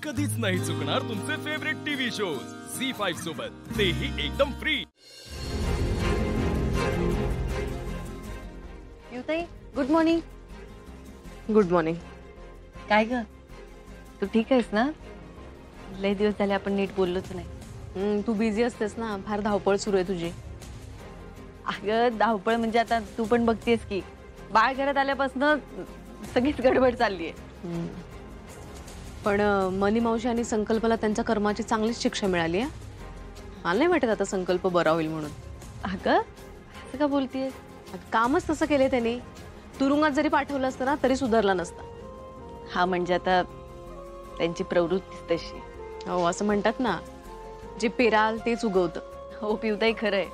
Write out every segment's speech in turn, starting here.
कधीच नाही चुकणार तुमचे फेवरेट टीव्ही शोज झी5 सोबत, तेही एकदम फ्री। युताई, गुड मॉर्निंग। Good morning. काय ग, तू ठीक आहेस ना? लय दिवस झाले आपण नीट बोललोच नाही। तू बिझी असतेस ना, फार धावपळ सुरू आहे तुझी। अगं धावपळ म्हणजे आता तू पण बघतेस की बाळ घरात आल्यापासून सगळीच गडबड चालली आहे। पण मनी मावशी आणि संकल्पला त्यांच्या कर्माची चांगलीच शिक्षा मिळाली आहे। मला नाही वाटत आता संकल्प बरा होईल म्हणून। अगं असं का बोलतेस? कामच तसं केलंय त्यांनी। तुरुंगात जरी पाठवलं असतं ना तरी सुधारला नसता। हा म्हणजे आता त्यांची प्रवृत्तीच तशी। हो, असं म्हणतात ना, जे पेराल तेच उगवतं। हो पिवताई, खरंय।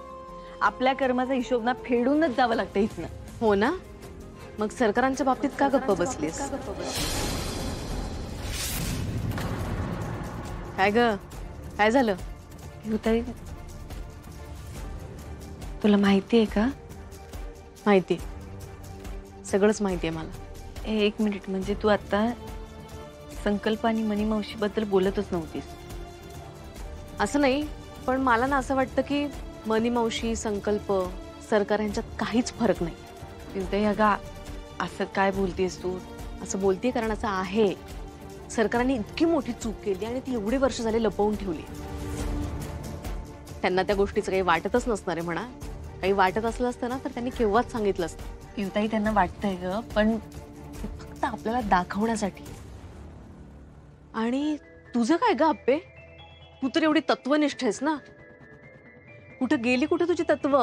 आपल्या कर्माचा हिशोब ना फेडूनच जावं लागतं इथनं। हो ना, मग सरकारांच्या बाबतीत का गप्प बसलीस? काय ग, काय झालं? युताई, तुला माहिती आहे का? माहिती, सगळंच माहिती आहे मला। एक मिनिट, म्हणजे तू आता संकल्प आणि मनी मावशी बद्दल बोलतच नव्हतीस? असं नाही, पण मला ना असं वाटतं की मनी मावशी, संकल्प, सरकार यांच्यात काहीच फरक नाही। युताई अगं, असं काय बोलतेस तू? असं बोलते कारण असं आहे, सरकारने इतकी मोठी चूक केली आणि ती एवढे वर्ष झाले लपवून ठेवली। त्यांना त्या गोष्टीचं काही वाटतच नसणार आहे म्हणा। काही वाटत असलं असतं ना तर त्यांनी केव्हाच सांगितलं असतं। युताई, त्यांना वाटतंय ग, पण ते फक्त आपल्याला दाखवण्यासाठी। आणि तुझं काय ग अप्पे, तू तर एवढी तत्वनिष्ठ आहेस ना, कुठं गेली कुठे तुझी तत्व?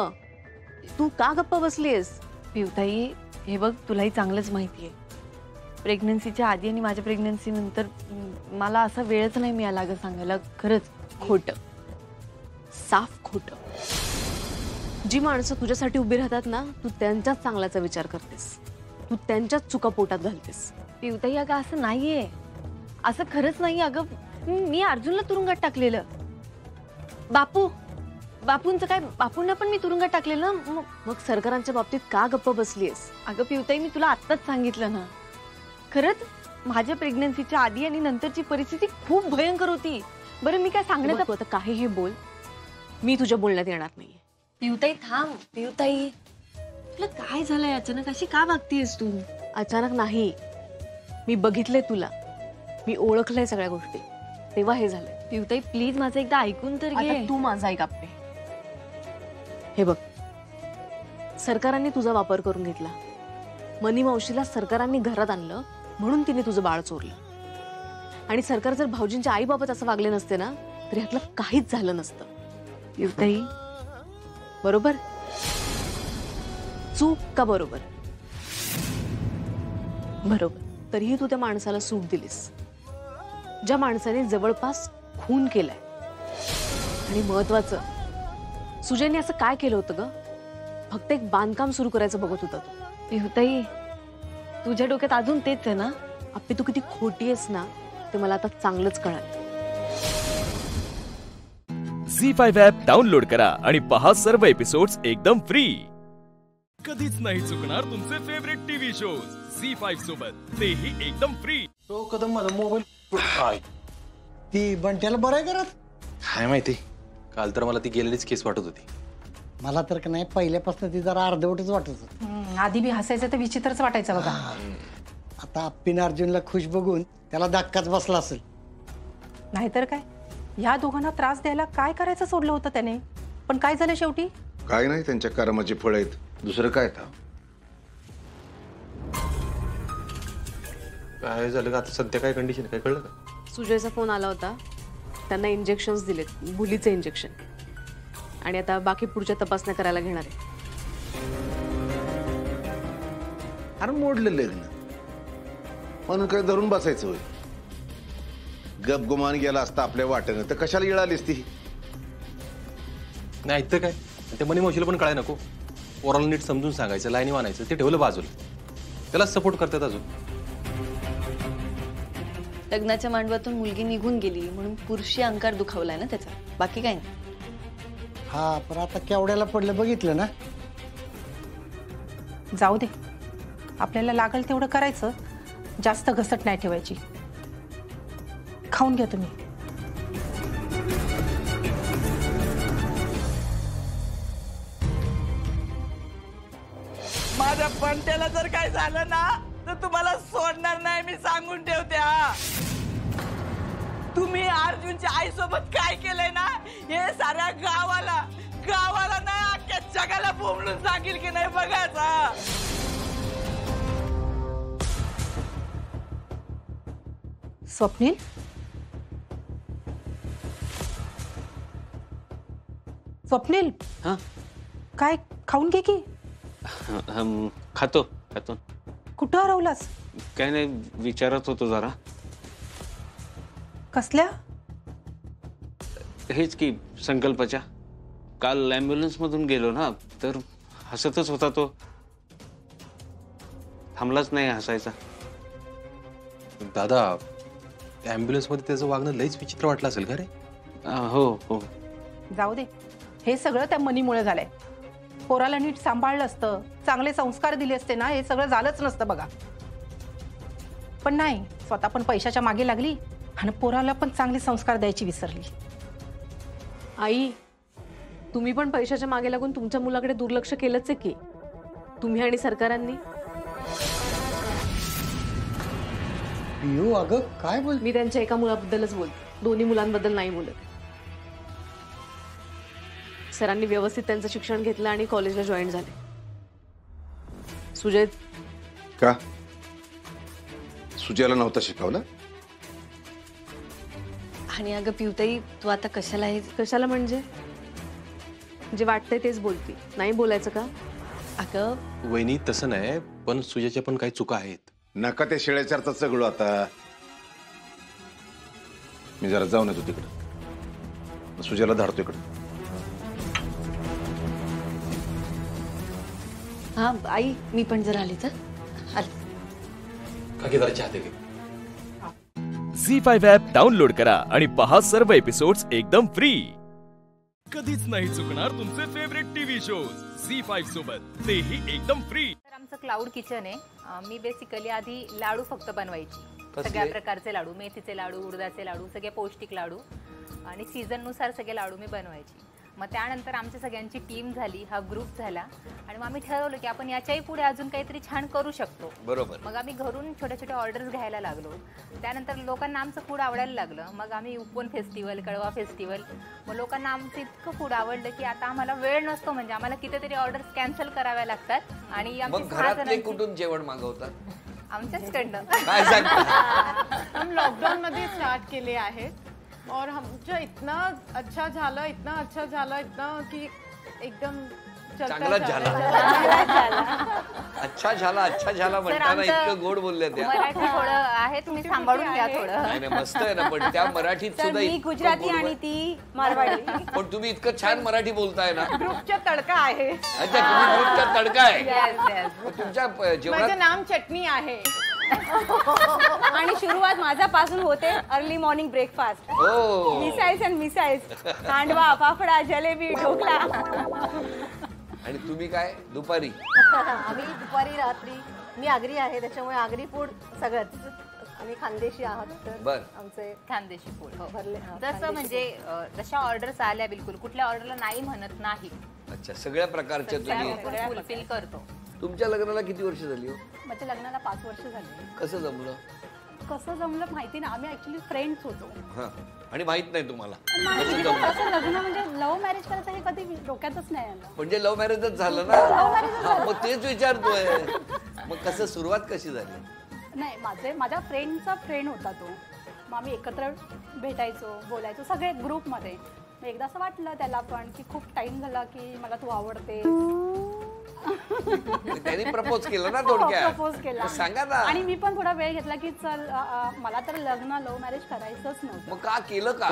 तू का गप्प बसलीस? पिवताई, हे बघ, तुलाही चांगलंच माहिती आहे, प्रेग्नन्सीच्या आधी आणि माझ्या प्रेग्नन्सी नंतर मला असा वेळच नाही मिळाला ग सांगायला। खरंच खोटं, साफ खोटं। जी माणसं तुझ्यासाठी उभी राहतात ना, तू त्यांच्याच चांगल्याचा विचार करतेस, तू त्यांच्याच चुका पोटात घालतेस। पिवताई अगं, असं नाहीये, असं खरंच नाही अगं। मी अर्जुनला तुरुंगात टाकलेलं। बापूंचं काय, बापूंना पण मी तुरुंगात टाकलेलं ना। मग सरकारांच्या बाबतीत का गप्प बसलीस? अगं पिवताई, मी तुला आत्ताच सांगितलं ना, खरंच माझ्या प्रेग्नन्सीच्या आधी आणि नंतरची परिस्थिती खूप भयंकर होती। बरं, मी काय सांगण्याचं, तू आता काहीही बोल, मी तुझ्या बोलण्यात येणार नाही। पिवताई थांब, पिवताई तुला काय झालंय अचानक, अशी का वागतेस तू? अचानक नाही, मी बघितलंय तुला, मी ओळखलंय सगळ्या गोष्टी, तेव्हा हे झालंय। पिवताई प्लीज माझं एकदा ऐकून तर घे। आता तू माझा ऐक अप्पे। हे बघ, सरकारांनी तुझा वापर करून घेतला, मनी मावशीला सरकारांनी घरात आणलं म्हणून तिने तुझं बाळ चोरलं। आणि सरकार जर भाऊजींच्या आई बाबत असं वागले नसते ना तर ह्यातलं काहीच झालं नसतं। पिवताई, बरोबर? चूक का बरोबर? बरोबर। तरीही तू त्या माणसाला सूट दिलीस, ज्या माणसाने जवळपास खून केलाय। आणि महत्वाचं, सुजयने असं काय केलं होतं ग? फक्त एक बांधकाम सुरू करायचं बघत होता तू। पिवताई, तुझ्या डोक्यात अजून तेच आहे ना? अप्पे, तू किती खोटी आहेस ना ते मला आता चांगलंच कळालं। झी5 ॲप डाउनलोड करा आणि पहा सर्व एपिसोड्स एकदम फ्री। कधीच नाही चुकणार तुमचे फेवरेट टीव्ही शोज झी5 सोबत, तेही एकदम फ्री। तो कदम माझा मोबाईल ती बंट्याला बरं आहे घरात? काय माहिती, काल तर मला ती गेलेलीच केस वाटत होती। मला तर का नाही पहिल्यापासून ती जरा अर्धवटच वाटत होत। आधी बी हसायचं तर विचित्रच वाटायचं बघा। आता अप्पीने अर्जुनला खुश बघून त्याला धक्काच बसला असेल। नाहीतर काय, या दोघांना त्रास द्यायला काय करायचं सोडलं होतं त्याने? पण काय झालं शेवटी? काय नाही, त्यांच्या कर्माची फळ आहेत, दुसरं काय था? काय झालं का आता, सध्या काय कंडिशन काय कळलं का? सुजयचा फोन आला होता, त्यांना इंजेक्शन्स दिलेत, मुलीचे इंजेक्शन, आणि आता बाकी पुढच्या तपासण्या करायला घेणार आहे। अरे मोडलं लग्न म्हणून काय धरून बसायचं होय? गप गुमान गेला असता आपल्या वाटेनं तर कशाला येळालीस ती? नाही तर काय, ते मनी मावशीला पण कळाय नको, पोराला नीट समजून सांगायचं, लाईनी मानायचं, ते ठेवलं बाजूला, त्याला सपोर्ट करतात अजून। लग्नाच्या मांडवातून मुलगी निघून गेली म्हणून पुरुषी अंकार दुखावलाय ना त्याचा, बाकी काय नाही। हा, पण आता केवढ्याला पडलं बघितलं ना? जाऊ दे, आपल्याला लागल तेवढं करायचं, जास्त घसट नाही ठेवायची। खाऊन घ्या तुम्ही. माझ्या पंट्याला जर काय झालं ना तर तुम्हाला सोडणार नाही, मी सांगून ठेवते. हा, तुम्ही अर्जुनच्या आईसोबत काय केलंय ना हे साऱ्या गावाला नाही अख्ख्या जगाला बोंबलून सांगेल की नाही बघायचा. स्वप्नील, स्वप्नील, हाँ काय खाऊन घे की. हम खातो खातो. कुठं हरवलास? काय नाही विचारत होतो जरा. कसल्या? हेच की संकल्पाच्या. काल ॲम्ब्युलन्स मधून गेलो ना तर हसतच होता तो. थांबलाच नाही हसायचा. दादा ॲम्ब्युलन्स मध्ये त्याचं वागणं लईच विचित्र वाटलं असेल का रे? हो हो. जाऊ दे, हे सगळं त्या मनीमुळे झालंय. पोराला नीट सांभाळलं असतं, चांगले संस्कार दिले असते ना, हे सगळं झालंच नसतं बघा. पण नाही, स्वतः पण पैशाच्या मागे लागली आणि पोराला पण चांगले संस्कार द्यायची विसरली. आई, तुम्ही पण पैशाच्या मागे लागून तुमच्या मुलाकडे दुर्लक्ष केलंच आहे की, तुम्ही आणि सरकारांनी. पिऊ अगं काय बोल. मी त्यांच्या एका मुलाबद्दलच बोलते, दोन्ही मुलांबद्दल नाही बोलत. सरांनी व्यवस्थित त्यांचं शिक्षण घेतलं आणि कॉलेजला जॉईन झाले. सुजय का सुजयला नव्हतं शिकवलं? आणि अगं पिवताई, तू आता कशाला हे? कशाला म्हणजे? जे वाटतंय तेच बोलती, नाही बोलायचं का? अगं वहिनी तसं नाही, पण सुजयच्या पण काही चुका आहेत. नका ते शेळ्याचारचा सगळं आता. मी जरा जाऊन येतो तिकडं, सुजयला धाडतो इकडं. हा आई, मी पण जरा आली तर आली. काकी जरा चहा दे गे. झी5 ॲप डाउनलोड करा आणि पहा सर्व एपिसोड्स एकदम फ्री. कधीच नाही चुकणार तुमचे फेवरेट टीव्ही शोज झी5 सोबत, तेही एकदम फ्री. तर आमचं क्लाउड किचन आहे. मी बेसिकली आधी लाडू फक्त बनवायची, सगळ्या प्रकारचे लाडू, मेथीचे लाडू, उडदाचे लाडू, सगळे पौष्टिक लाडू आणि सीझननुसार सगळे लाडू मी बनवायची. मग त्यानंतर आमच्या सगळ्यांची टीम झाली, हा ग्रुप झाला आणि मग आम्ही ठरवलं की आपण याच्याही पुढे अजून काहीतरी छान करू शकतो. बरोबर. मग आम्ही घरून छोट्या छोट्या ऑर्डर्स घ्यायला लागलो. त्यानंतर लोकांना आमचं फूड आवडायला लागलं. मग आम्ही उपवन फेस्टिवल, कळवा फेस्टिवल, मग लोकांना आमचं इतकं फूड आवडलं की आता आम्हाला वेळ नसतो, म्हणजे आम्हाला कितीतरी ऑर्डर्स कॅन्सल कराव्या लागतात. आणि मग घरातले कुठून जेवण मागवतात? आमच्याचकडनं. काय सांगता? हम लॉकडाउन मध्ये स्टार्ट केले आहेत और हमचं इतना अच्छा झालं, इतना की एकदम चांगलाच झाला. अच्छा झाला म्हणताना इतकं गोड बोलले त्या. मराठी थोडं आहे, तुम्ही सांभाळून घ्या थोडं. नाही मस्त आहे ना, पण त्या मराठीत सुद्धा मी गुजराती आणि ती मारवाडी. पण तुम्ही इतकं छान मराठी बोलताय ना. ग्रुपचा तडका आहे. अच्छा, तुम्ही ग्रुपचा तडका आहे. तुमच्या जेवणात माझं नाम चटणी आहे. आणि सुरुवात माझ्यापासून होते early morning breakfast. Missiles and missiles, handvo, fafda, jalebi, dhokla. आणि तुम्ही काय दुपारी? आम्ही दुपारी, रात्री. मी आगरी आहे, त्याच्यामुळे आगरी फूड सगळंच. आम्ही खानदेशी आहात, तर आमचे खानदेशी फूड भरले. जसं म्हणजे जशा ऑर्डर्स आल्या, बिलकुल कुठल्या ऑर्डरला नाही म्हणत नाही. अच्छा, सगळ्या प्रकारच्या तुम्ही फुलफिल करतो. तुमच्या लग्नाला किती वर्ष झाली हो? माझ्या लग्नाला 5 वर्ष झाली. कसं जमलं? कसं जमलं माहिती ना, आम्ही ऍक्च्युली फ्रेंड्स होतो. हा, आणि माहित नाही तुम्हाला असं लग्न म्हणजे लव्ह मॅरेज करायचं हे कधी डोक्यातच नाही आलं. म्हणजे लव्ह मॅरेजच झालं ना. मग तेच विचारतोय, मग कसं सुरुवात कशी झाली? नाही, माझ्या फ्रेंडचा फ्रेंड होता तो. मग आम्ही एकत्र भेटायचो, बोलायचो सगळे ग्रुपमध्ये. मग एकदा असं वाटलं त्याला पण की खूप टाइम झाला की मला तू आवडते. त्यांनी प्रपोज केलं ना थोडक्यात? प्रपोज केला. सांगा ना. आणि मी पण थोडा वेळ घेतला की चल, मला तर लग्न लव्ह मॅरेज करायचंच नव्हतं. मग का केलं? का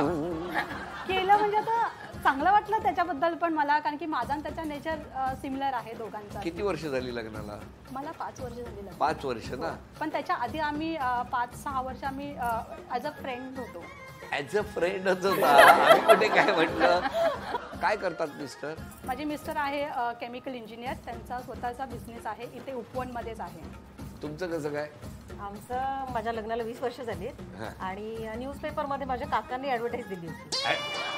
केलं म्हणजे आता चांगलं वाटलं त्याच्याबद्दल पण मला, कारण की माझा आणि त्याचा नेचर सिमिलर आहे दोघांचा. किती वर्ष झाली लग्नाला? मला 5 वर्ष झाली. 5 वर्ष ना. पण त्याच्या आधी आम्ही 5-6 वर्ष आम्ही ॲज अ फ्रेंड होतो. ॲज अ फ्रेंडच होता. आम्ही कुठे काय म्हटलं. काय करतात मिस्टर? माझे मिस्टर आहे केमिकल इंजिनियर. त्यांचा स्वतःचा बिझनेस आहे, इथे उपवनमध्येच आहे. तुमचं कसं काय? आमचं माझ्या लग्नाला 20 वर्ष झालीत आणि न्यूजपेपर मध्ये माझ्या काकांनी ऍडव्हर्टाईज दिली होती.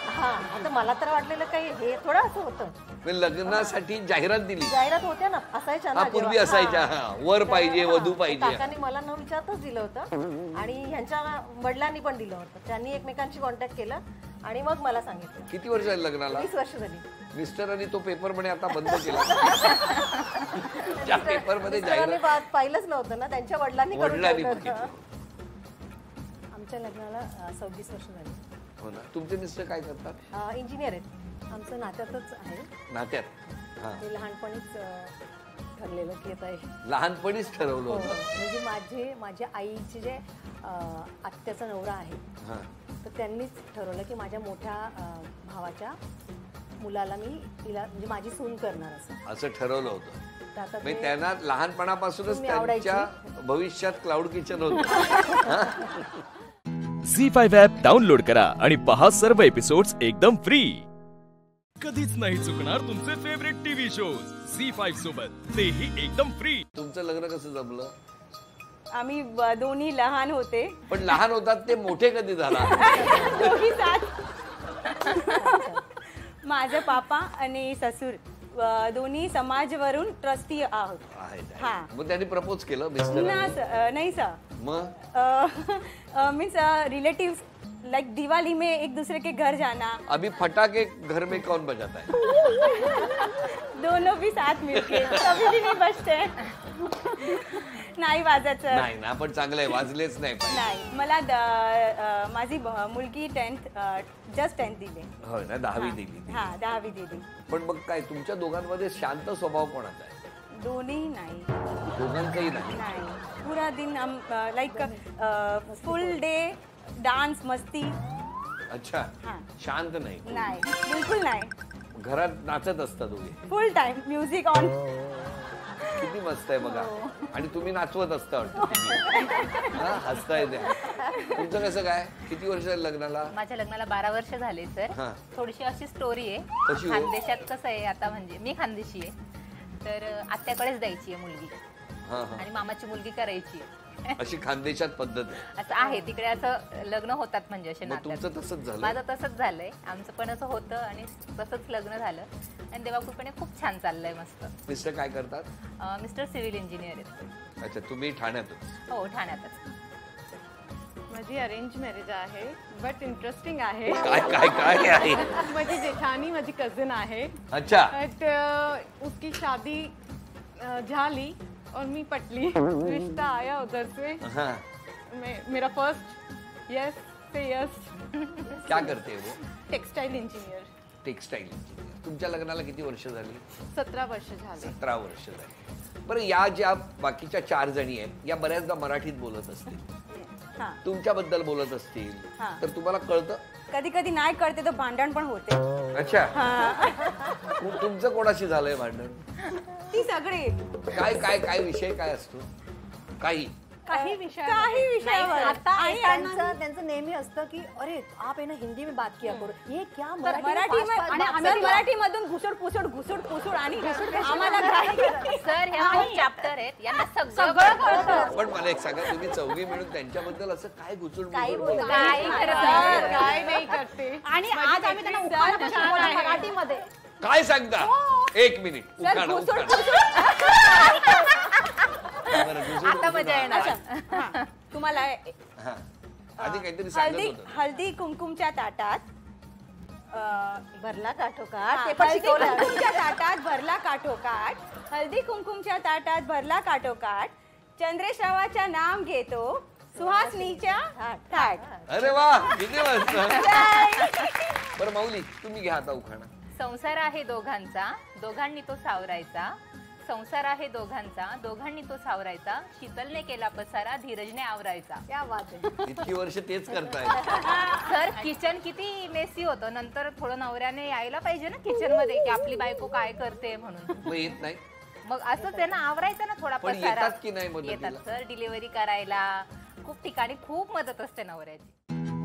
हा, आता मला तर वाटलेलं काही हे थोडं असं होतं. लग्नासाठी जाहिरात दिली. जाहिरात होत्या ना, असायच्या ना पूर्वी असायच्या, वर पाहिजे वधू पाहिजे. काकांनी मला न विचारताच दिलं होतं आणि ह्यांच्या वडिलांनी पण दिलं होतं. त्यांनी एकमेकांशी कॉन्टॅक्ट केलं आणि मग मला सांगितलं. किती वर्ष झाली लग्नाला? 20 वर्ष झाली. मिस्टरांनी तो पेपर म्हणे आता बंद केला. त्या पेपर मध्ये जाहिरात पाहिलंच नव्हतं ना, त्यांच्या वडिलांनी करून बघितलं. आमच्या लग्नाला 26 वर्ष झाली. हो ना. तुमचे मिस्टर काय करतात? इंजिनियर आहेत. आमचं नात्यातच आहे. नात्यात? ते लहानपणीच ठरलेलं की आता लहानपणीच ठरवलं होतं. म्हणजे माझ्या आईचे जे आत्याचा नवरा आहे तर त्यांनीच ठरवलं की माझ्या मोठ्या भावाच्या मुलाला मी तिला म्हणजे माझी सून करणार असं ठरवलं होतं. त्यांना लहानपणापासूनच त्यांच्या भविष्यात क्लाउड किचन होतं. झी5 ॲप डाउनलोड करा आणि पहा सर्व एपिसोड्स एकदम फ्री. कधीच नाही चुकणार तुमचे फेवरेट टीव्ही शोज झी5 सोबत, तेही एकदम फ्री. तुमचं लग्न कसं जमलं? आम्ही दोन्ही लहान होते. पण लहान होतात ते मोठे कधी झाला? माझे पापा आणि ससुर दोन्ही समाजवरून ट्रस्टी आहोत. मग त्यांनी प्रपोज केलं? नहीं sir. Means relatives like Diwali में एक दूसरे के घर जाना. अभी फटाके घर में कौन बजाता है? दोनों भी साथ मिलके. कभी भी नहीं बजते. नाही वाजायचं. नाही ना, पण चांगलं आहे, वाजलेच नाही. नाही, मला माझी मुलगी 10th दिली. हो ना, 10वी दिली. हा, 10वी दिली. पण मग काय तुमच्या दोघांमध्ये शांत स्वभाव कोणाचा आहे? दोन्ही नाही. दोघांचाही नाही? नाही, पूरा दिन लाइक फुल डे डान्स मस्ती. अच्छा, शांत नाही? नाही, बिलकुल नाही. घरात नाचत असतात दोघे? फुल टाइम म्युझिक ऑन. किती मस्त आहे बघा. आणि तुम्ही नाचवत असता हसताय त्या. तुमचं कसं काय? किती वर्ष झाली लग्नाला? माझ्या लग्नाला 12 वर्ष झाले सर. थोडीशी अशी स्टोरी आहे. खानदेशात कसं आहे आता, म्हणजे मी खानदेशी आहे तर आत्याकडेच द्यायची आहे मुलगी आणि मामाची मुलगी करायची आहे. अशी खानदेशात पद्धत आहे. असं आहे तिकडे, असं लग्न होतात म्हणजे असे नात्यात. तुमचं तसंच झालं? माझं तसंच झालंय. आमचं पण असं होतं आणि तसंच लग्न झालं आणि देवाकृपेने खूप छान चाललंय मस्त. मिस्टर काय करतात? मिस्टर सिव्हिल इंजिनियर आहेत. अच्छा, तुम्ही ठाण्यातच? हो, ठाण्यातच. माझी अरेंज मॅरेज आहे बट इंटरेस्टिंग आहे. काय काय काय आहे? माझी जेठानी माझी कजिन आहे. अच्छा. बट उसकी शादी झाली और मी पटली. रिश्ता आया उधर से. मेरा फर्स्ट यस से यस. क्या करते वो? Textile engineer. Textile engineer. तुमच्या लग्नाला किती वर्ष झाली? 17 वर्ष झाली. 17 वर्ष झाली. बरं, या ज्या बाकीच्या 4 जणी आहेत या बऱ्याचदा मराठीत बोलत असतील, तुमच्याबद्दल बोलत असतील, तर तुम्हाला कळतं? कधी कधी नाही कळते तर भांडण पण होते. अच्छा. तुमचं कोणाशी झालंय भांडण? ती सगळी. काय काय काय विषय काय असतो? काही विषयावर. आता त्यांचं नेहमी असतं की अरे आप है ना हिंदी में बात किया करो. ये क्या मराठी मधून घुसड पुसड आणि आम्हाला सर ह्या खूप चॅप्टर आहेत, यांना सगळं कळतं. पण मला एक सांगा, तुम्ही चौघी मिळून त्यांच्याबद्दल असं काय घुसड काय नाही करते. आणि आज आम्ही त्यांना मराठीमध्ये काय सांगता? एक मिनिट. आता मजा येणार. तुम्हाला आधी काहीतरी सांगत होतं. हल्दी कुंकुमच्या ताटात भरला काठोकाठ. कुंकुमच्या ताटात भरला काठोकाठ. हल्दी कुंकुमच्या ताटात भरला काठोकाठ. चंद्रेश्रावाच्या नाम घेतो सुहासनीच्या थाट. अरे वा, किती मस्त. बरं माऊली, तुम्ही घ्या आता उखाणा. संसार आहे दोघांचा, दोघांनी तो सावरायचा. संसार आहे दोघांचा, दोघांनी तो सावरायचा. शीतलने केला पसारा, धीरजने आवरायचा. क्या बात आहे. इतकी वर्ष तेच करताय. सर किचन किती मेसी होतं. नंतर थोडं नवऱ्याने यायला पाहिजे ना किचन मध्ये की आपली बायको काय करते म्हणून. मग येत नाही? मग असंच आहे ना, आवरायचं ना थोडा पसारा. येतात की नाही मदतीला? येतात सर, डिलिव्हरी करायला खूप ठिकाणी खूप मदत असते नवऱ्याची.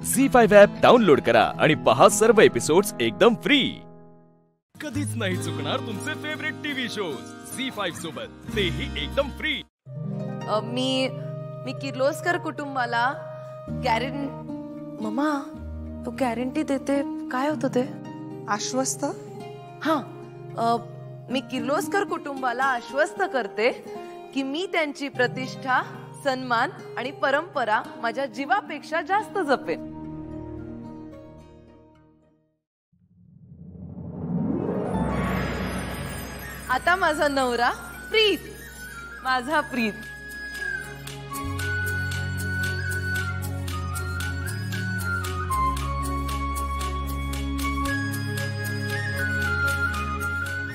झी5 ॲप डाउनलोड करा आणि पहा सर्व एपिसोड्स एकदम फ्री. कधीच नाही चुकणार तुमचे फेवरेट टीव्ही शोज झी5 सोबत, तेही एकदम फ्री. मी मी किर्लोस्कर कुटुंबाला मम्मा तू गॅरंटी देते, काय होतं ते? आश्वस्त? हा, मी किर्लोस्कर कुटुंबाला आश्वस्त करते की मी त्यांची प्रतिष्ठा, सन्मान आणि परंपरा माझ्या जीवापेक्षा जास्त जपेन. आता माझा नवरा प्रीत, माझा प्रीत.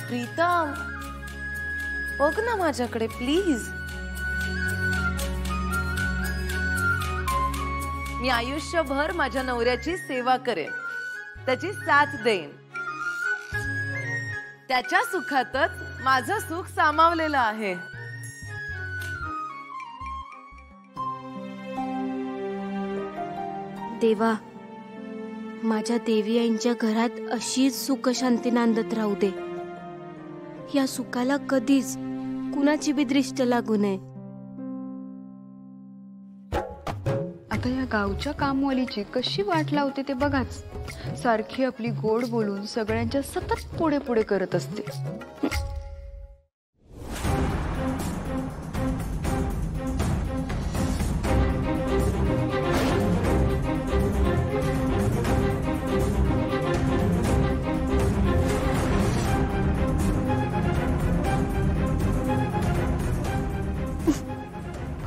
प्रीतम, बघ ना माझ्याकडे प्लीज. मी आयुष्यभर माझ्या नवऱ्याची सेवा करेन, त्याची साथ देईन. त्याच्या सुखातच माझं सुख सामावलेलं आहे. देवा, माझ्या देवी आईंच्या घरात अशीच सुखशांती नांदत राहू दे. या सुखाला कधीच कुणाची बी दृष्ट लागू नये. आता या गावच्या कामवालीची कशी वाट लावते ते बघाच. सारखी आपली गोड बोलून सगळ्यांच्या सतत पुढे पुढे करत असते.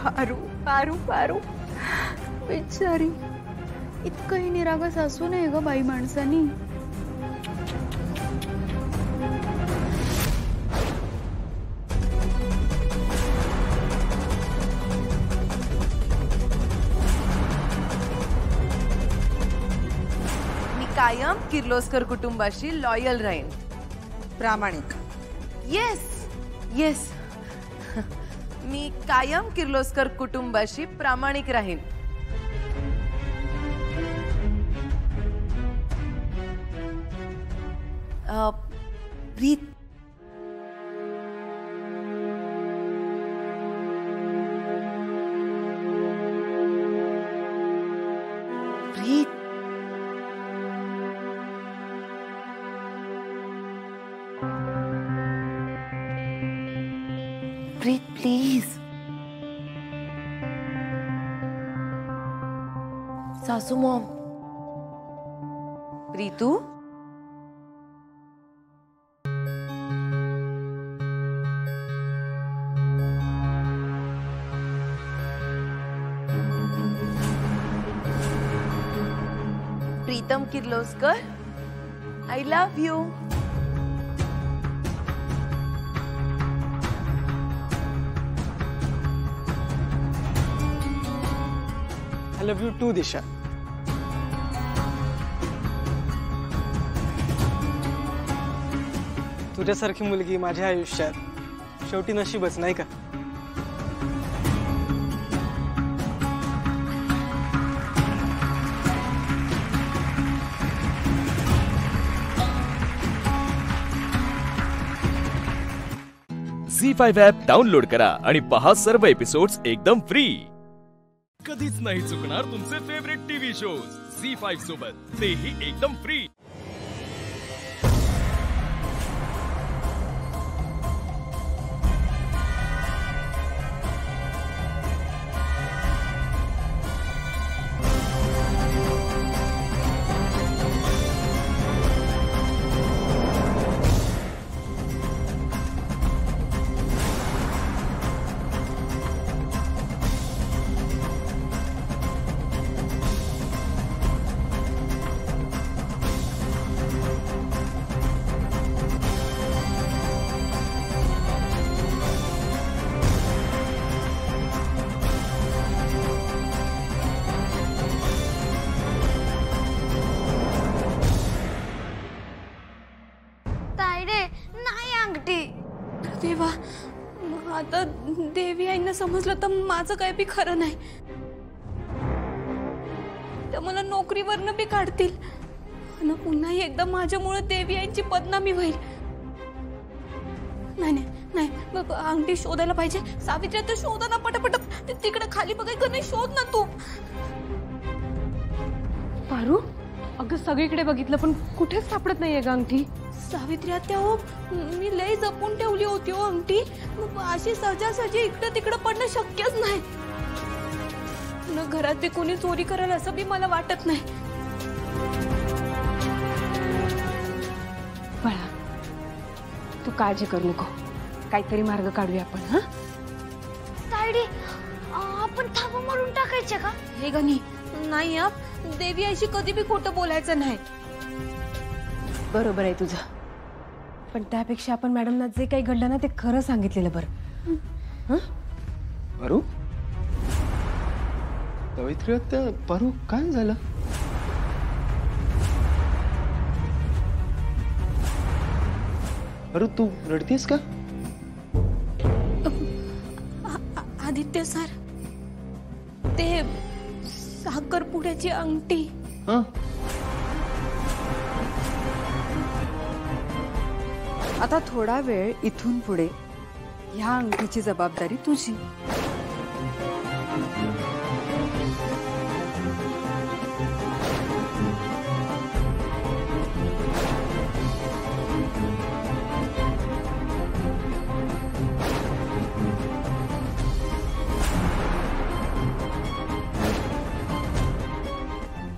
पारू पारू पारू बिचारी, इतकंही निरागस असू नये ग बाई माणसानी. मी कायम किर्लोस्कर कुटुंबाशी लॉयल राहीन. प्रामाणिक. येस येस, मी कायम किर्लोस्कर कुटुंबाशी प्रामाणिक राहीन. प्रीत, प्रीत, प्रीत प्लीज. सासू Maugham. Pritu, Pritam Kirloskar, I love you. I love you too, दिशा. तुझ्यासारखी मुलगी माझ्या आयुष्यात शेवटी नशीबच, नाही का? झी5 ॲप डाउनलोड करा आणि पहा सर्व एपिसोड्स एकदम फ्री. कधीच नाही चुकणार तुमचे फेवरेट टीव्ही शोज झी5 सोबत, तेही एकदम फ्री. देवा, आता देवी आईंना समजलं तर माझं काय बी खरं नाही. त्या मला नोकरीवरनं बी काढतील आणि पुन्हा एकदा माझ्यामुळे देवी आईंची बदनामी होईल. नाही नाही, नाही अंगठी शोधायला पाहिजे. सावित्री आता शोधा ना पटापट. तिकडे खाली बघायचं नाही. शोध ना तू. पारू अगं सगळीकडे बघितलं पण कुठेच सापडत नाहीये ग अंगठी. सावित्री आत्या हो मी लय जपून ठेवली होती हो अंगठी. अशी सहजासहजी इकडं तिकडं पडणं शक्यच नाही. न घरात ते कोणी चोरी करेल असं बी मला वाटत नाही. बाळा तू काळजी करू नको. काहीतरी मार्ग काढूया आपण. हा तायडी आपण थांबा मारून टाकायचे का? हे गणी नाही. देवी आईशी कधी बी खोटं बोलायचं नाही. बरोबर आहे तुझं. पण त्यापेक्षा आपण मॅडमना जे काही घडलं ना ते खरं सांगितलेलं बरं. पारू सावित्री आत्या पारू काय झालं? पारू तू रडतीस का? आदित्य सर ते साखरपुड्याची अंगठी. आता थोडा वेळ इथून पुढे ह्या अंगठीची जबाबदारी तुझी.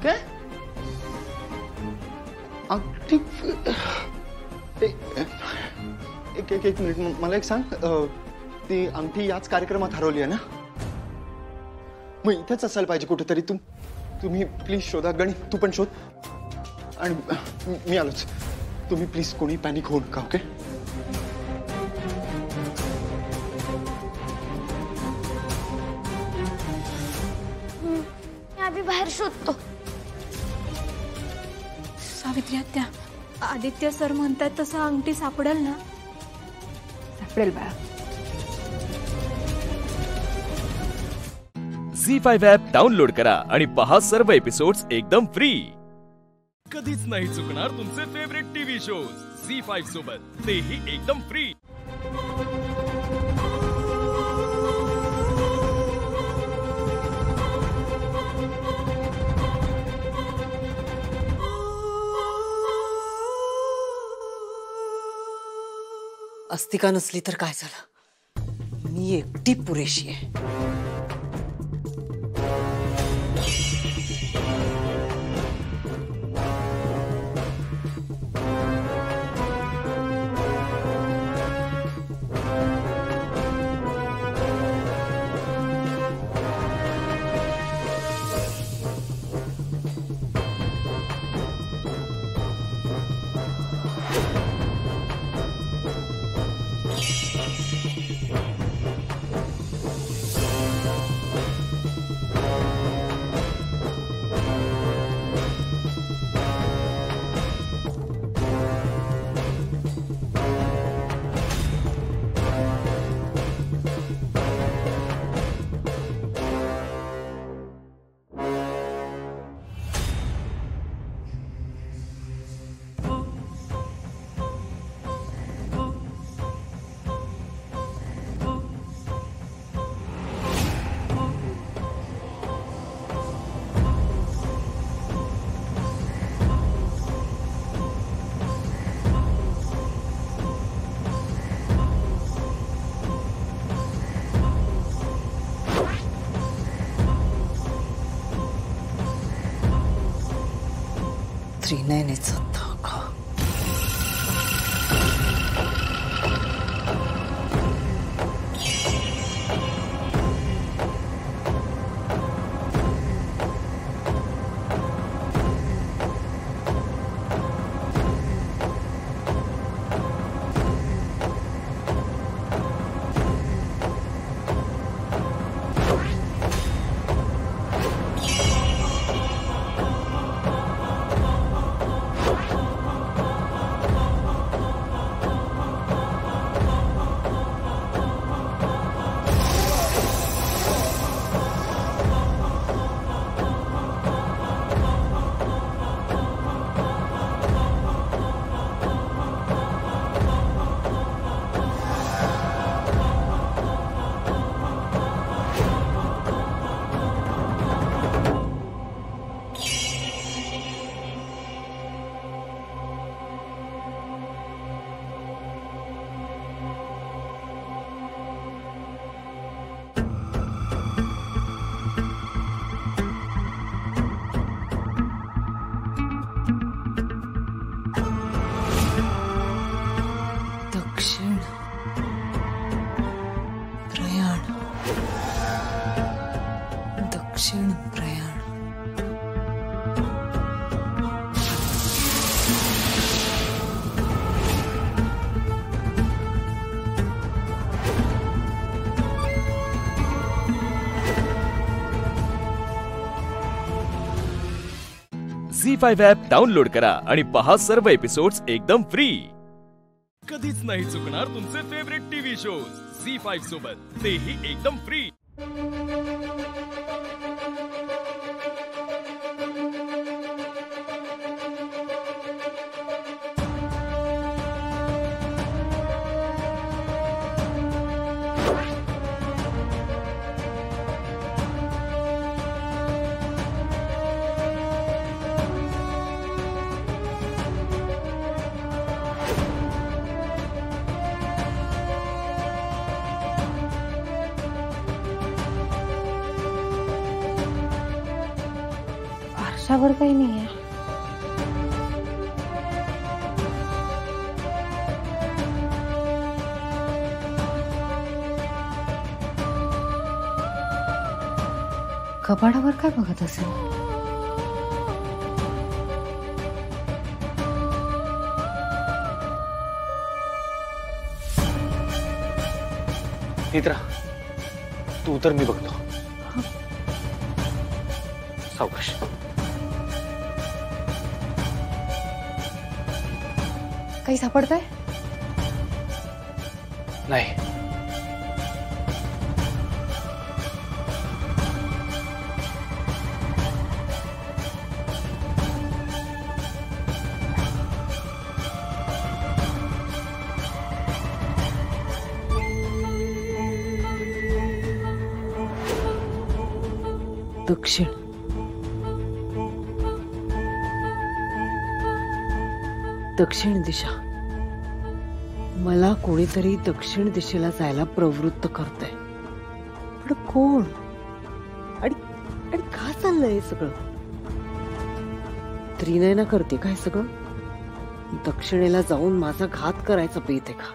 काय अंगठी? एक मिनिट मला एक सांग. ती अंगठी याच कार्यक्रमात हरवली आहे ना? मग इथेच असायला पाहिजे कुठेतरी. तुम्ही प्लीज शोधा. गणी तू पण शोध. आणि मी आलोच. तुम्ही प्लीज कोणी पॅनिक होऊ नका. ओके मी आधी बाहेर शोधतो. सावित्री आत्या आदित्य सर म्हणतात तसं अंगठी सापडेल ना? सापडेल बाळा. झी5 ॲप डाउनलोड करा आणि पहा सर्व एपिसोड्स एकदम फ्री. कधीच नाही चुकणार तुमचे फेवरेट टीव्ही शोज झी5 सोबत, तेही एकदम फ्री. अस्तिका नसली तर काय झालं? मी एकटी पुरेशी आहे. त्रिनयनीचा धागा. झी5 ॲप डाउनलोड करा आणि पहा सर्व एपिसोड्स एकदम फ्री. कधीच नाही चुकणार तुमचे फेवरेट टीव्ही शोज झी5 सोबत, तेही एकदम फ्री. आरशावर काही नाहीये. कपाटावर काय बघत असेल? नेत्रा, तू तर मी बघतो. सावकाश. काही सापडतंय? नाही. दक्षिण. दक्षिण दिशा. मला कोणीतरी दक्षिण दिशेला जायला प्रवृत्त करतंय. पण कोण आणि का चाललंय हे सगळं? त्रिनयना करते काय सगळं? दक्षिणेला जाऊन माझा घात करायचा बेत आहे का?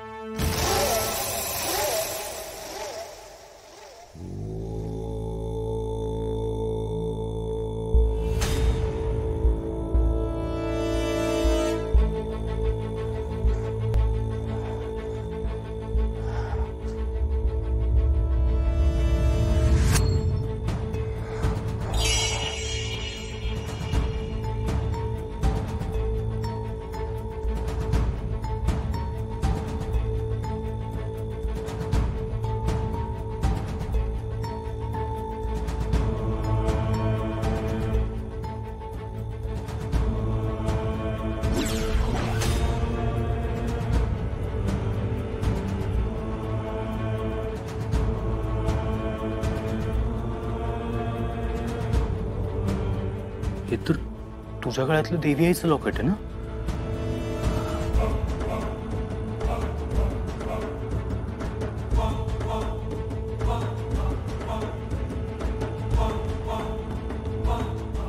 हे तर तुझ्या गळ्यातलं देवी आईचं लॉकेट आहे ना?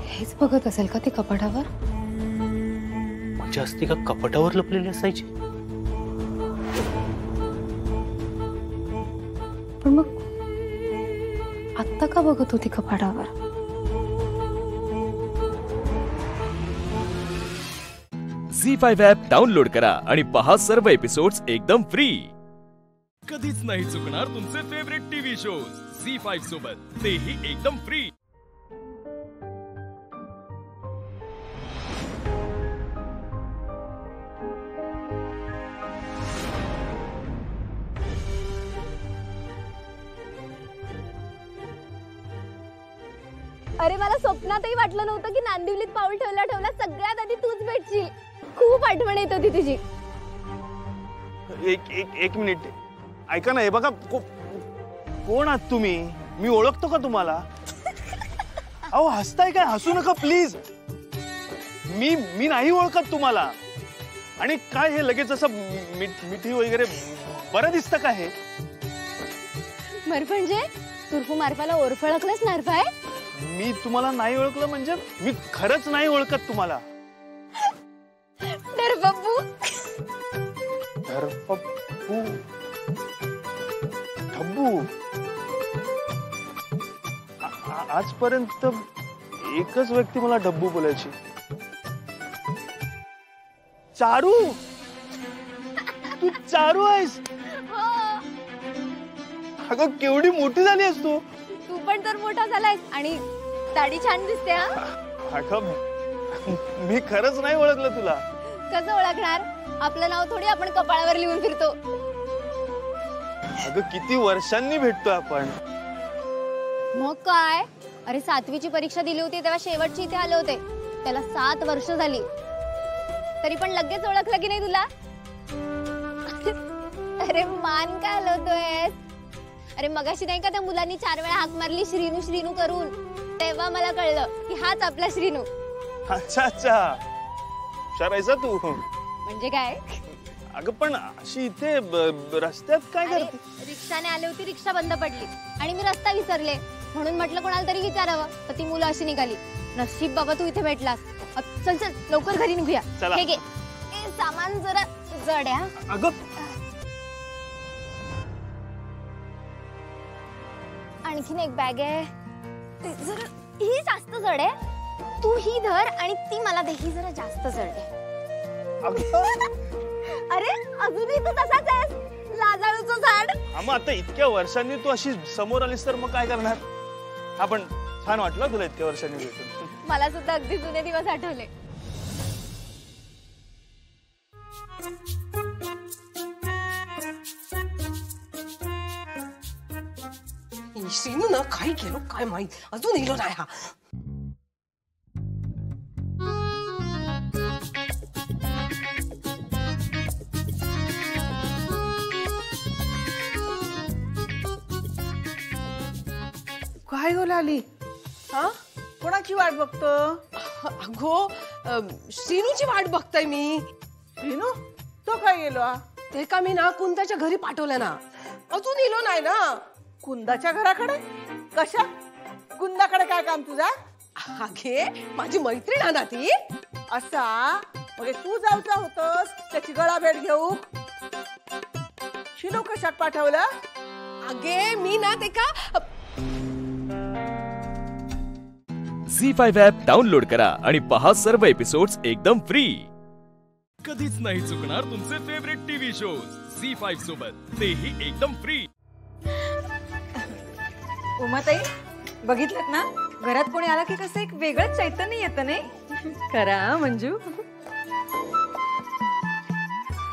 हेच बघत असेल का ते कपाटावर? म्हणजे असती का कपाटावर लपलेली असायची? पण मग आत्ता का बघत होती कपाटावर? झी5 ॲप डाउनलोड करा आणि पहा सर्व एपिसोड्स एकदम फ्री. कधीच नाही चुकणार तुमचे फेवरेट टीव्ही शोज झी5 सोबत, तेही एकदम फ्री. अरे मला स्वप्नातही वाटलं नव्हतं की नांदिवलीत पाऊल ठेवल्या ठेवल्या सगळ्यात आधी तूच भेटशील. खूप आठवण येत होती तुझी. एक मिनिट ऐका ना. हे बघा, कोण आहात तुम्ही? मी ओळखतो का तुम्हाला? अहो हसताय काय? हसू नका प्लीज. मी नाही ओळखत तुम्हाला. आणि काय हे लगेच असं मिठी वगैरे बरं दिसतं का हे? म्हणजे तुर्फू मार्फाला ओळखलंच नारफाय? मी तुम्हाला नाही ओळखलं म्हणजे मी खरंच नाही ओळखत तुम्हाला. डरपप्पू. डरपप्पू. डब्बू. आजपर्यंत एकच व्यक्ती मला डब्बू बोलायची. चारू. तू चारू आहेस? अगं केवढी मोठी झाली आहेस तू. तू पण तर मोठा झालायस आणि दाढी छान दिसते. अगं मी खरंच नाही ओळखलं तुला. कसं ओळखणार? आपलं नाव थोडी आपण कपाळावर लिहून फिरतो. अगं किती वर्षांनी भेटतो आपण. मग काय? अरे 7वीची परीक्षा दिली होती तेव्हा शेवटची इथे आले होते. त्याला 7 वर्ष झाली, तरी पण लगेच ओळखलं की नाही तुला? अरे मान का हलवतोयस? अरे मगाशी नाही का त्या मुलांनी 4 वेळा हाक मारली श्रीनू श्रीनू करून, तेव्हा मला कळलं की हाच आपला श्रीनू. अच्छा अच्छा, हुशारायचा तू. म्हणजे काय? अगं पण अशी इथे रस्त्यात काय करते? रिक्षाने आले होती, रिक्षा बंद पडली आणि मी रस्ता विसरले, म्हणून म्हटलं कोणाला तरी विचारावं, तर ती मुलं अशी निघाली. नशीब बाबा तू इथे भेटलास. चल चल लवकर घरी निघूया. हे घे, सामान जरा जड आहे. अगं आणखीन एक बॅग आहे, जरा ही जास्त जड आहे. तू ही धर आणि ती मला दे, ही जरा जास्त जड आहे. अरे अजूनही तू तसाच आहेस, लाजाळूचं झाड. मग आता इतक्या वर्षांनी तू अशी समोर आलीस तर मग काय करणार? हा पण छान वाटलं तुला इतक्या वर्षांनी भेटून. मला सुद्धा अगदी जुने दिवस आठवले. श्रीनू ना काय केलो काय माहित, अजून इलो नाही हा. काय गो लाली? हा कोणाची वाट बघतो? अगो श्रीनूची वाट बघताय मी. श्रीनू तो काय गेलो? ते का मी ना कुंदाच्या घरी पाठवलं ना, अजून इलो नाही ना. कुंदाच्या घराकडे? कशा? कुंदाकडे काय काम तुझा? अगे माझी मैत्रीण आहे ना ती. असा म्हणजे तू जाऊचा होतोस त्याची गळा भेट घेऊ. शिनू कशात पाठवलं? अगे मी ना ते का झी5 ॲप डाउनलोड करा आणि पहा सर्व एपिसोड्स एकदम फ्री. कधीच नाही चुकणार तुमचे फेवरेट टीव्ही शोज झी5 सोबत, तेही एकदम फ्री. उमाताई बघितलं ना, घरात कोणी आला की कसं एक वेगळंच चैतन्य येतं नाही? खरा मंजू.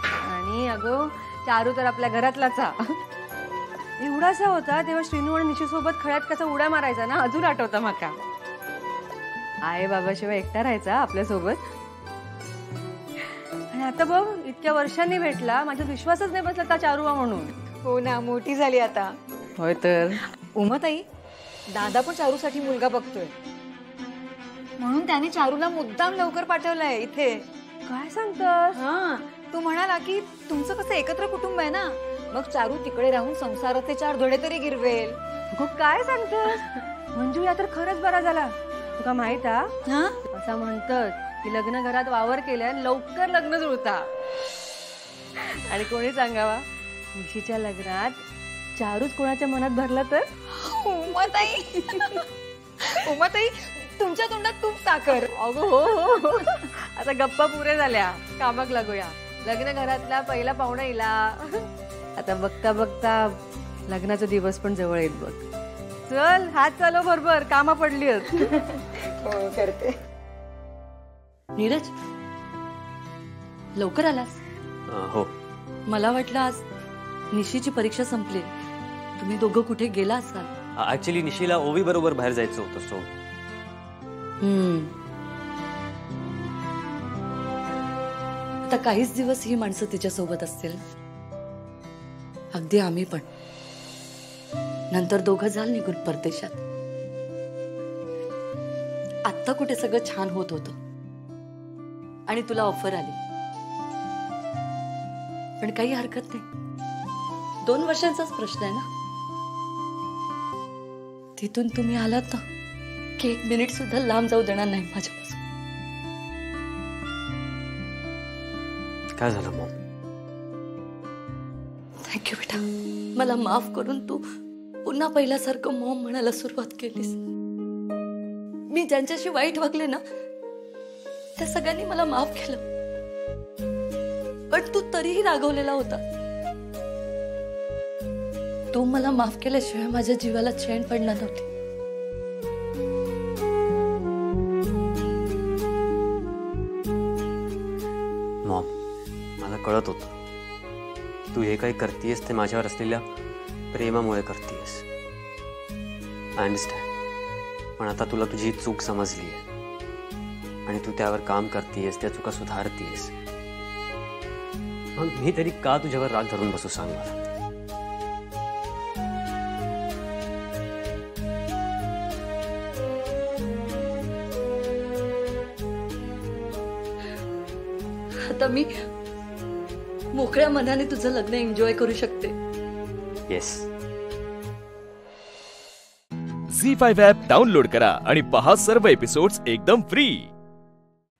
आणि अगो चारू तर आपल्या घरातलाच एवढासा होता तेव्हा श्रीनू आणि निशी सोबत खळ्यात कसा उड्या मारायचा ना, अजून आठवतं माका. आई बाबा शिवाय एकटा राहायचा आपल्या सोबत. आणि आता बघ इतक्या वर्षांनी भेटला, माझा विश्वासच नाही बसला चारूवा म्हणून. हो ना, मोठी झाली आता. होय तर. उमाताई दादा पण चारूसाठी मुलगा बघतोय, म्हणून त्याने चारूला मुद्दाम लवकर पाठवलंय इथे. काय सांगतोस? हा, तू म्हणाला की तुमचं कसं एकत्र कुटुंब आहे ना, मग चारू तिकडे राहून संसाराचे 4 धडे तरी गिरवेल. काय सांगतोस? मंजू या तर खरंच बरा झाला. तुका माहित हा, असं म्हणतात की लग्न घरात वावर केल्या लवकर लग्न जुळता. आणि कोणी सांगावा निशीच्या लग्नात चारूच कोणाच्या मनात भरला तर? उमाताई उमाताई तुमच्या तोंडात तूप साखर. अगो हो हो, आता गप्पा पुरे झाल्या, कामाक लागूया. लग्न घरातला पहिला पाहुणा इला. आता बघता बघता लग्नाचा दिवस पण जवळ येत बघ. चल हात चालव बरोबर, कामा पडली. हो करते. नीरज लवकर आलास? हो. मला वाटलं आज निशीची परीक्षा संपली, तुम्ही दोघं कुठे गेला असाल. ऍक्च्युली निशीला ओवी बरोबर बाहेर जायचं होतं. सो आता काहीच दिवस ही माणसं तिच्या सोबत असतील, अगदी आम्ही पण. नंतर दोघं झाल निघून परदेशात. आत्ता कुठे सगळं छान होत होतं आणि तुला ऑफर आली, पण काही हरकत नाही. 2 वर्षांचाच प्रश्न आहे ना. तिथून तुम्ही आलात ना की 1 मिनिट सुद्धा लांब जाऊ देणार नाही माझ्यापासून. काय झालं मॉम? थँक्यू बेटा, मला माफ करून तू पुन्हा पहिल्यासारखं मॉम म्हणायला सुरुवात केलीस. मी ज्यांच्याशी वाईट वागले ना त्या सगळ्यांनी मला माफ केलं, पण तू तरीही रागवलेला होता. तू मला माफ केल्याशिवाय माझ्या जीवाला चैन पडणार नव्हती. मॉम, मला कळत होतं तू हे काही करतेस ते माझ्यावर असलेल्या प्रेमामुळे करतेस. I understand. पण आता तुला तुझी चूक समजली आहे आणि तू त्यावर काम करतेस, त्या चुका सुधारतेस. मग मी तरी का तुझ्यावर राग धरून बसू सांग मला. आता मी मोकळ्या मनाने तुझं लग्न एन्जॉय करू शकते. येस. झी5 ॲप डाउनलोड करा आणि पहा सर्व एपिसोड्स एकदम फ्री.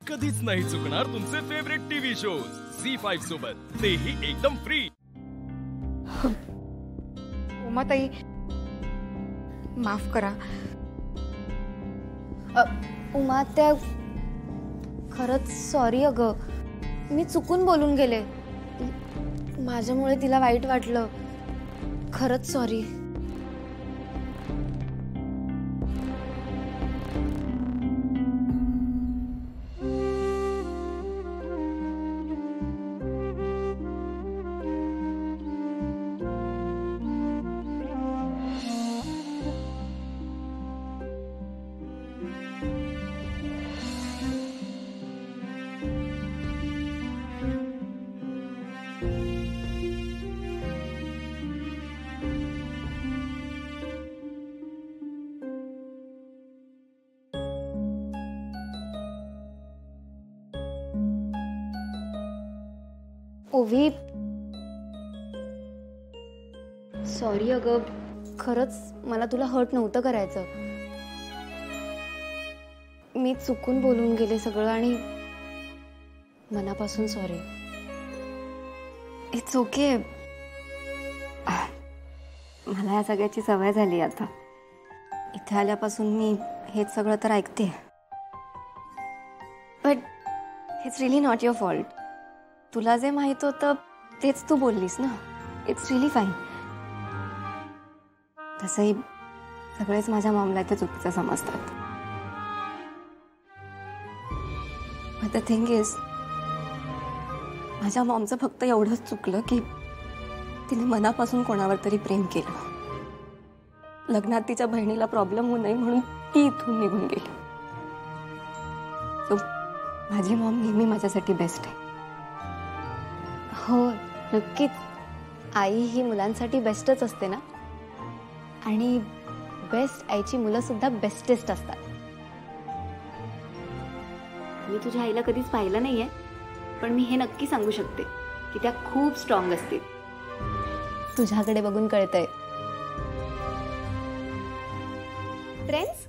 कधीच नाही चुकणार तुमचे फेवरेट टीव्ही शोज झी5 सोबत, तेही एकदम फ्री. उमाताई माफ करा. उमा, त्या खरंच सॉरी अगं, मी चुकून बोलून गेले. माझ्यामुळे तिला वाईट वाटलं. खरंच सॉरी. ओवी, सॉरी अगं, खरंच मला तुला हर्ट नव्हतं करायचं. मी चुकून बोलून गेले सगळं आणि मनापासून सॉरी. It's okay. मला या सगळ्याची सवय झाली आता. इथे आल्यापासून मी हेच सगळं तर ऐकते. But it's really not your fault. तुला जे माहित होतं तेच तू बोललीस ना. It's really fine. तसंही सगळेच माझ्या मॉमला ते चुकीचं समजतात. बट द थिंग इज, माझ्या मॉमचं फक्त एवढंच चुकलं की तिने मनापासून कोणावर तरी प्रेम केलं. लग्नात तिच्या बहिणीला प्रॉब्लेम होऊ नये म्हणून ती इथून निघून गेली. सो माझी मॉम नेहमी माझ्यासाठी बेस्ट आहे. हो नक्कीच, आई ही मुलांसाठी बेस्टच असते ना. आणि बेस्ट आईची मुलं सुद्धा बेस्टेस्ट असतात. मी तुझ्या आईला कधीच पाहिलं नाहीये, पण मी हे नक्की सांगू शकते की त्या खूप स्ट्रॉंग असतील. तुझ्याकडे बघून कळतंय. फ्रेंड्स,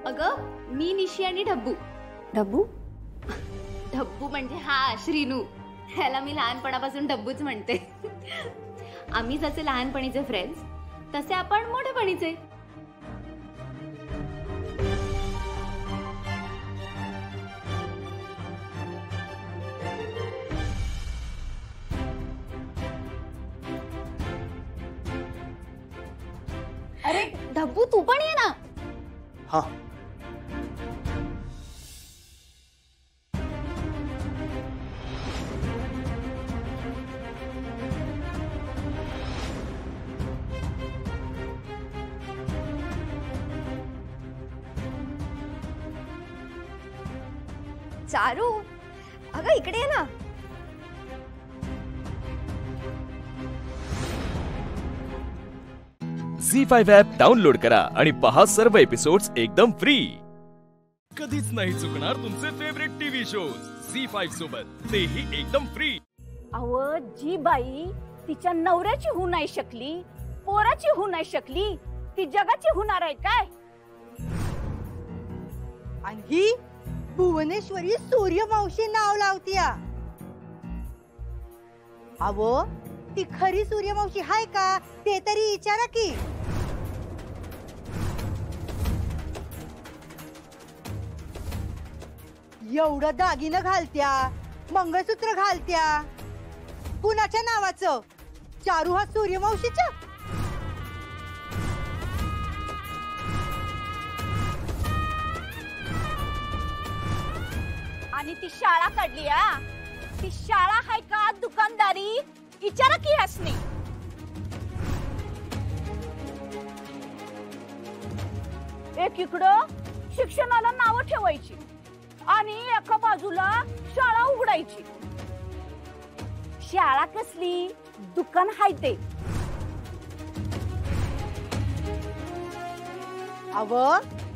अगं मी निशी आणि ढब्बू. ढब्बू ढब्बू म्हणजे हा श्रीनू. त्याला मी लहानपणापासून ढब्बूच म्हणते. आम्ही जसे लहानपणीचे फ्रेंड्स तसे आपण मोठेपणीचे. अरे ढब्बू, तू पण ये ना. हा. चारू, अगं इकडे ये ना. झी5 ॲप डाउनलोड करा आणि पहा सर्व एपिसोड्स एकदम फ्री. कधीच नाही चुकणार तुमचे फेवरेट टीव्ही शोज झी5 सोबत, तेही एकदम फ्री. अहो, जी बाई तिच्या नवऱ्याची होऊ नाही शकली, पोराची होऊ नाही शकली, ती जगाची होणार आहे काय? आणि ही भुवनेश्वरी सूर्यमावशी नाव लावतीया. अहो, ती खरी सूर्यमावशी हाय का ते तरी विचारा की. एवढं दागिनं घालत्या, मंगळसूत्र घालत्या, कुणाच्या नावाचं? चारू हा सूर्यमावशीच्या? आणि ती शाळा काढली हा. ती शाळा आहे का दुकानदारी विचारा की हसणे. एकीकडं शिक्षणाला नावं ठेवायची आणि एका बाजूला शाळा उघडायची. शाळा कसली दुकान हाय ते. अव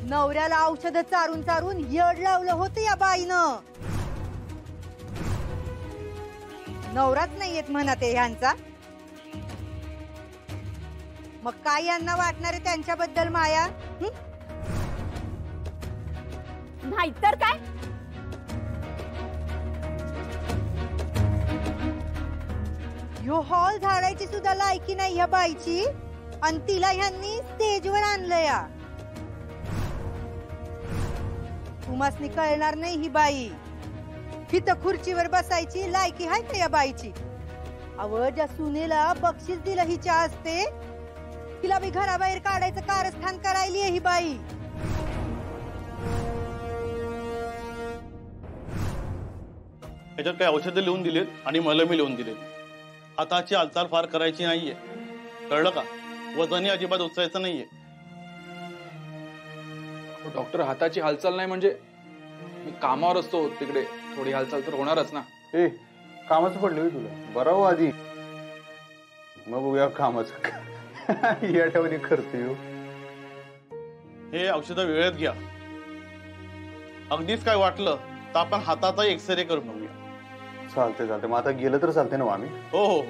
नवऱ्याला औषध चारून चारून येड लावलं होतं या बाईनं. नवराच नाहीयेत म्हणा ते ह्यांचा. मग काय यांना वाटणार आहे त्यांच्याबद्दल माया? नाहीतर काय. ह्यो हॉल झाडायची सुद्धा लायकी नाही ह्या बाईची आणि तिला ह्यांनी स्टेजवर आणलं या. तुम्हासनी कळणार नाही ही बाई. हिथं खुर्चीवर बसायची लायकी आहे का या बाईची? अव ज्या सुनेला बक्षीस दिलं हिच्या असते तिला बी घराबाहेर काढायचं कारस्थान करायली ही बाई. याच्यात काही औषधं लिहून दिलेत आणि मलमी लिहून दिलेत. हाताची हालचाल फार करायची नाहीये, कळलं का? वजनही अजिबात उचलायचं नाहीये. डॉक्टर, हाताची हालचाल नाही म्हणजे मी कामावर असतो तिकडे, थोडी हालचाल तर होणारच ना. ए कामाचं पडलं होय तुला? बरं हो आधी मग बघूया कामाचं. या ठेवणी करते हो. हे औषधं वेळेत घ्या. अगदीच काय वाटलं तर आपण हाताचा एक्सरे करून बघूया. चालते चालते. मग आता गेलं तर चालते ना आम्ही? हो हो.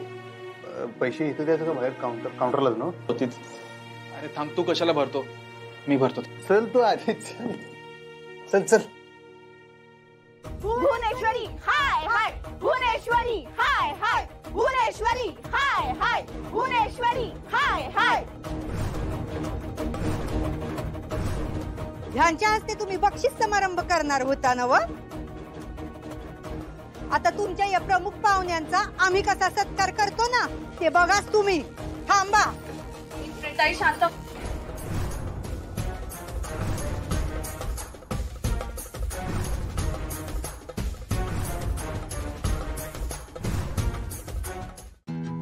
पैसे इथे द्यायचं का बाहेर काउंटरलाच ना? अरे थांब, तू कशाला भरतो? मी भरतो. चल तू आधीच. चल चल. भुवनेश्वरी हाय हाय. भुवनेश्वरी हाय हाय. भुवनेश्वरी हाय हाय. भुवनेश्वरी हाय हाय. ह्यांच्या हस्ते तुम्ही बक्षीस समारंभ करणार होता ना व? आता तुमच्या या प्रमुख पाहुण्यांचा आम्ही कसा सत्कार करतो ना ते बघाच तुम्ही. थांबा. ताई शांत.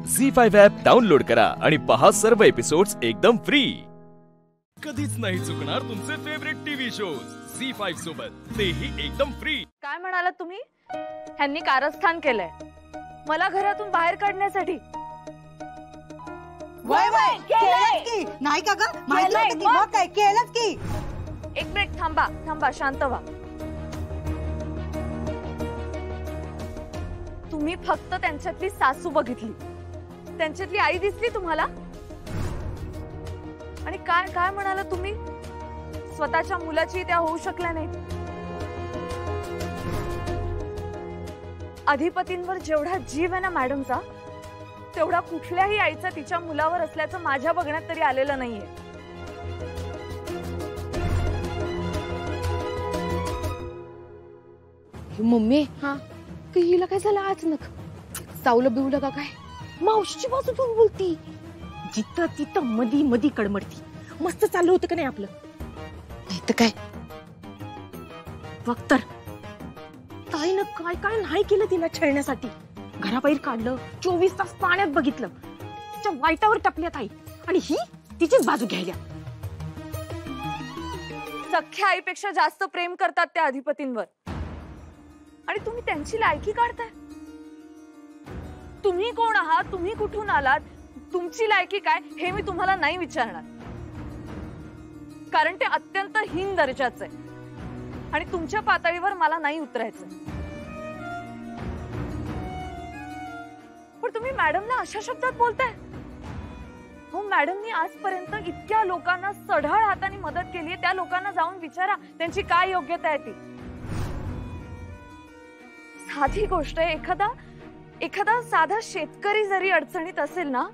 झी5 ॲप डाउनलोड करा आणि पहा सर्व एपिसोड्स एकदम फ्री. कधीच नाही चुकणार तुमचे फेवरेट टीव्ही शोज झी5 सोबत, तेही एकदम फ्री. काय म्हणालात तुम्ही? ह्यांनी कारस्थान केलंय मला घरातून बाहेर काढण्यासाठी? वय वय केलंच की. नाही का ग? माहिती होतं की मग काय केलंच की. एक मिनिट थांबा थांबा, शांत व्हा. तुम्ही फक्त त्यांच्यातली सासू बघितली, त्यांच्यातली आई दिसली तुम्हाला? आणि काय काय म्हणाला तुम्ही? स्वतःच्या मुलाची त्या होऊ शकल्या नाही. अधिपतींवर जेवढा जीव आहे ना मॅडमचा, तेवढा कुठल्याही आईचा तिच्या मुलावर असल्याचं माझ्या बघण्यात तरी आलेलं नाहीये. मम्मी हा हिला काय झालं अचानक? चावलं बिवलं का काय? मावशीची बाजू तू बोलती. जिथं तिथं मधी मधी कडमडती. मस्त चाललं होतं का नाही आपलं? नाही तर काय. बघ तर ताईनं काय काय नाही केलं तिला छळण्यासाठी. घराबाहेर काढलं, 24 तास पाण्यात बघितलं, तिच्या वाईटावर टपल्यात आई. आणि ही तिचीच बाजू घ्यायला. सख्या आईपेक्षा जास्त प्रेम करतात त्या अधिपतींवर, आणि तुम्ही त्यांची लायकी काढताय. तुम्ही कोण आहात? तुम्ही कुठून आलात? तुमची लायकी काय हे मी तुम्हाला नाही विचारणार, कारण ते अत्यंत हीन दर्जाचं आहे आणि तुमच्या पातळीवर मला नाही उतरायचं. पण तुम्ही मॅडमला अशा शब्दात बोलताय? हो, मॅडमनी आजपर्यंत इतक्या लोकांना सढळ हाताने मदत केली आहे. त्या लोकांना जाऊन विचारा त्यांची काय योग्यता आहे ती. साधी गोष्ट आहे, एखादा साधा शेतकरी जरी अडचणीत असेल ना,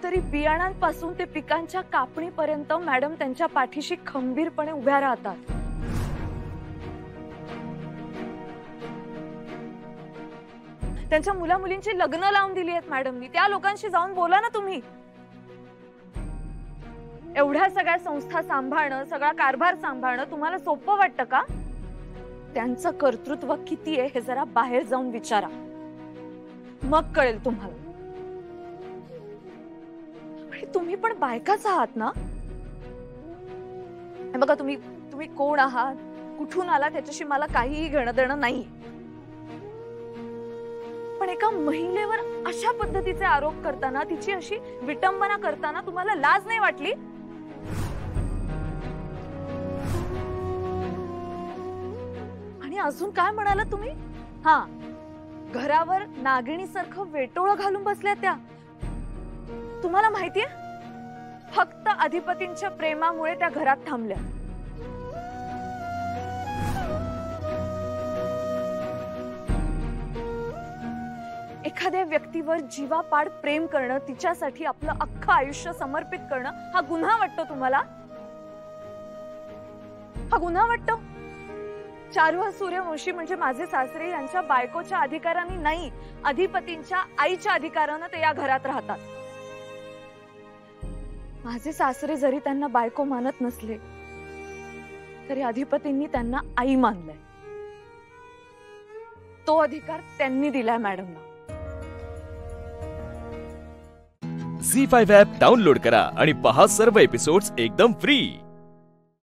तरी बियाणांपासून ते पिकांच्या कापणीपर्यंत मॅडम त्यांच्या पाठीशी खंबीरपणे उभ्या राहतात. त्यांच्या मुला मुलींची लग्न लावून दिली आहेत मॅडमनी. त्या लोकांशी जाऊन बोला ना तुम्ही. एवढ्या सगळ्या संस्था सांभाळणं, सगळा कारभार सांभाळणं तुम्हाला सोपं वाटतं का? त्यांचं कर्तृत्व किती आहे हे जरा बाहेर जाऊन विचारा, मग कळेल तुम्हाला. आणि तुम्ही पण बायकाच आहात ना? हे बघा, तुम्ही कोण आहात, कुठून आला त्याच्याशी मला काहीही घेणं देणं नाही. पण एका महिलेवर अशा पद्धतीचे आरोप करताना, तिची अशी विटंबना करताना तुम्हाला लाज नाही वाटली? आणि अजून काय म्हणाला तुम्ही? हा, घरावर नागिणीसारखं वेटोळं घालून बसल्या त्या. तुम्हाला माहितीये, फक्त अधिपतींच्या प्रेमामुळे त्या घरात थांबल्या. एखाद्या व्यक्तीवर जीवापाड प्रेम करणं, तिच्यासाठी आपलं अख्खं आयुष्य समर्पित करणं हा गुन्हा वाटतो तुम्हाला? हा गुन्हा वाटतो? चारुहा सूर्यवंशी म्हणजे माझे सासरे यांच्या बायकोच्या अधिकाराने नाही, अधिपतींच्या आईच्या अधिकारानं ते या घरात राहतात. माझे सासरे जरी त्यांना बायको मानत नसले तरी अधिपतींनी त्यांना आई मानलंय. तो अधिकार त्यांनी दिलाय मॅडमना. झी5 ॲप डाउनलोड करा आणि पहा सर्व एपिसोड्स एकदम फ्री.